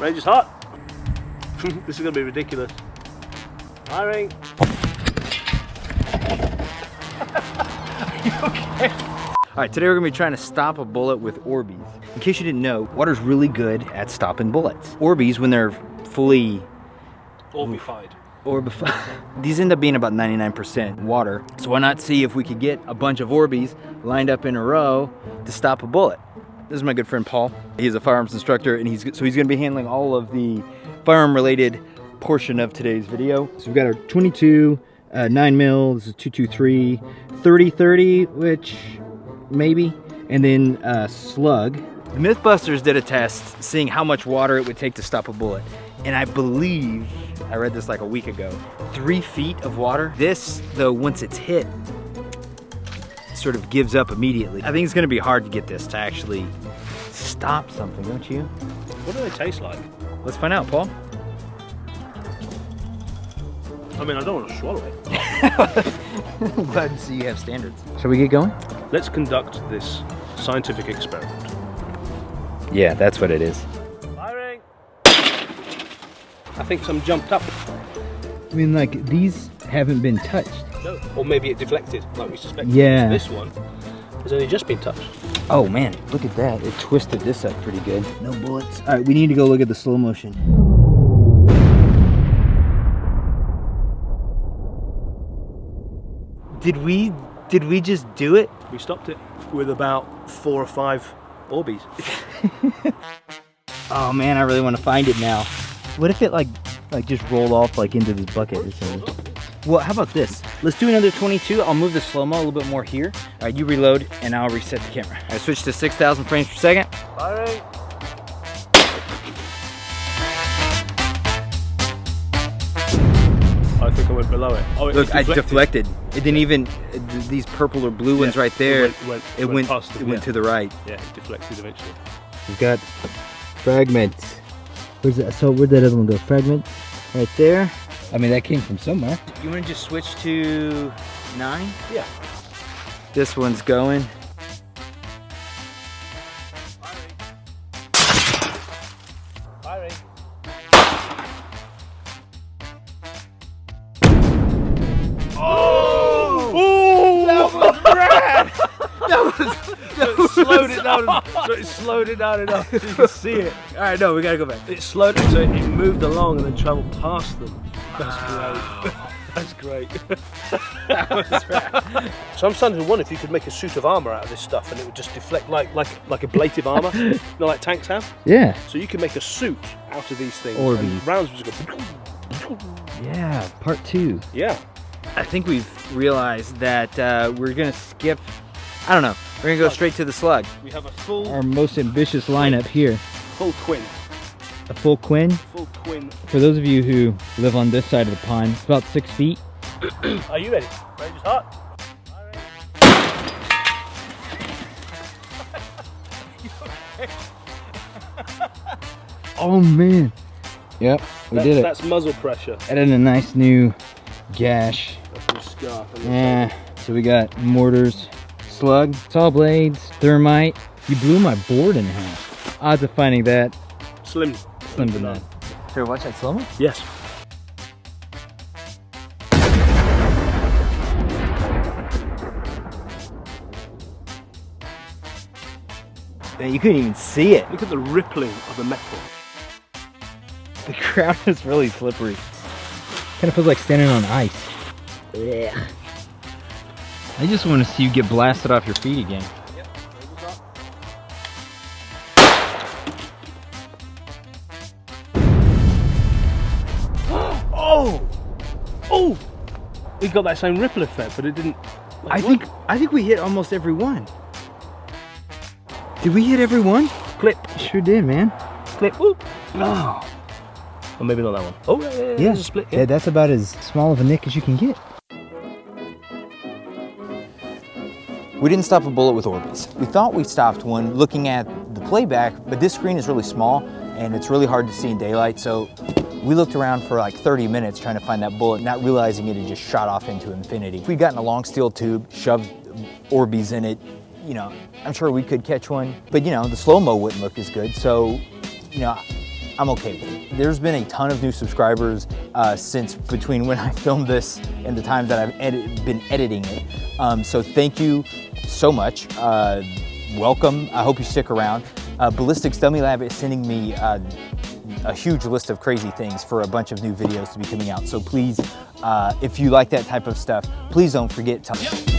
Range is hot. This is going to be ridiculous. Firing. Okay. All right, today we're gonna be trying to stop a bullet with Orbeez. In case you didn't know, water's really good at stopping bullets. Orbeez, when they're fully Orbified. These end up being about 99% water. So why not see if we could get a bunch of Orbeez lined up in a row to stop a bullet? This is my good friend Paul. He's a firearms instructor, and he's gonna be handling all of the firearm related portion of today's video. So we've got our 22, 9mm, this is 223, 30-30, which maybe, and then Slug. The Mythbusters did a test seeing how much water it would take to stop a bullet. And I believe, I read this like a week ago, 3 feet of water. This, though, once it's hit, sort of gives up immediately. I think it's gonna be hard to get this to actually stop something, don't you? What do they taste like? Let's find out, Paul. I mean, I don't want to swallow it. I'm glad to see you have standards. Shall we get going? Let's conduct this scientific experiment. Yeah, that's what it is. Firing. I think some jumped up. I mean, like, these haven't been touched. No. Or maybe it deflected, like we suspected. Yeah. This one has only just been touched. Oh man, look at that. It twisted this up pretty good. No bullets. All right, we need to go look at the slow motion. Did we just do it? We stopped it with about 4 or 5 Orbeez. Oh man, I really want to find it now. What if it like just rolled off like into this bucket or something? Well, how about this? Let's do another 22. I'll move the slow-mo a little bit more here. All right, you reload and I'll reset the camera. I switch to 6,000 frames per second. Firing. I think I went below it. Oh, look, I deflected. It didn't even, these purple or blue ones right there, it went to the right. Yeah, it deflected eventually. We've got fragments. Where's that? So where'd that other one go? Fragment right there. I mean, that came from somewhere. You want to just switch to 9? Yeah. This one's going. Firing. Oh! Oh! That was rad! Slowed it down. So it slowed it down enough so you can see it. All right, no, we gotta go back. It slowed it so it moved along and then traveled past them. That's great. That's great. That was rad. So I'm starting to wonder if you could make a suit of armor out of this stuff and it would just deflect like ablative armor, you know, like tanks have. Yeah. So you can make a suit out of these things. Orbeez. And rounds would just go. Yeah, part 2. Yeah. I think we've realized that we're gonna skip. I don't know. We're gonna go straight to the Slug. We have a full. Our most ambitious lineup here. Full Quinn. A full Quinn. Full Quinn. For those of you who live on this side of the pond, it's about 6 feet. Are you ready? Range is hot. Oh man. Yep, we did it. That's muzzle pressure. Added a nice new gash. That's your scarf. Yeah. So we got mortars, Slug, saw blades, thermite. You blew my board in half. Odds of finding that Slim to none. Should we watch that slow-mo? Yes. Man, you couldn't even see it. Look at the rippling of the metal. The ground is really slippery. Kind of feels like standing on ice. Yeah. I just want to see you get blasted off your feet again. Yep. Oh! Oh! We got that same ripple effect, but it didn't. I think we hit almost every one. Did we hit every one? Clip. Sure did, man. Clip. Whoop. Oh. Or maybe not that one. Oh, yeah. There's a split. Yeah, that's about as small of a nick as you can get. We didn't stop a bullet with Orbeez. We thought we stopped one looking at the playback, but this screen is really small and it's really hard to see in daylight, so we looked around for like 30 minutes trying to find that bullet, not realizing it had just shot off into infinity. If we'd gotten a long steel tube, shoved Orbeez in it, you know, I'm sure we could catch one, but you know, the slow-mo wouldn't look as good, so, you know, I'm okay with it. There's been a ton of new subscribers since between when I filmed this and the time that I've been editing it. So thank you so much. Welcome. I hope you stick around. Ballistics Dummy Lab is sending me a huge list of crazy things for a bunch of new videos to be coming out. So please, if you like that type of stuff, please don't forget to